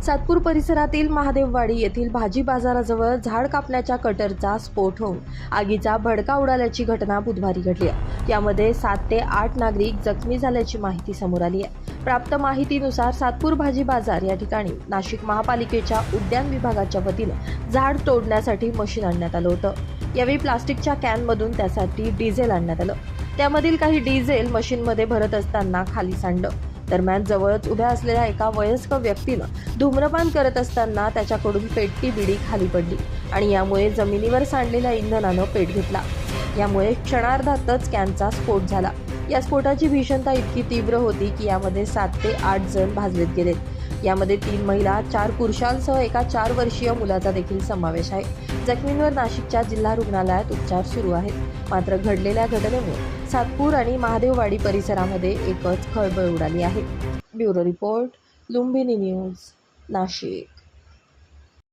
सातपूर परिसरातील महादेववाडी येथील भाजी बाजाराजवळ झाड कापण्याच्या कटरचा स्फोट होऊन आगीचा भडका उडाल्याची घटना बुधवारी घडली आहे। यामध्ये 7 ते 8 नागरिक जखमी झाल्याची माहिती समोर आली आहे। प्राप्त माहितीनुसार सातपूर भाजी बाजार या ठिकाणी नाशिक महापालिकेच्या उद्यान विभागाच्या वतीने झाड तोडण्यासाठी मशीन आणण्यात आलं होतं। यावेळी प्लास्टिकच्या कॅनमधून त्यासाठी डिझेल आणण्यात आलं। त्यामधील काही डिझेल मशीनमध्ये भरत असताना खाली सांडलं। दरम्यान जवळच उभ्या असलेल्या एका वयस्क व्यक्तीनं धूम्रपान करत असताना त्याच्याकडून पेटती बिडी खाली पडली आणि यामुळे जमिनीवर सांडलेल्या इंधनानं पेट घेतला। यामुळे क्षणार्धातच कॅनचा स्फोट झाला। या स्फोटाची भीषणता इतकी तीव्र होती की यामध्ये 7 ते 8 जण भाजलेत गेलेत। यामध्ये 3 महिला, 4 पुरुषांसह एका 4 वर्षीय मुलाचा देखील समावेश आहे। जखमींवर नाशिकच्या जिल्हा रुग्णालयात उपचार सुरू आहेत। मात्र घडलेल्या घटनेमुळे सातपूर आणि महादेववाडी परिसरामध्ये एकच खळबळ उडाली आहे। Bureau report, Lumbini news, Nashik.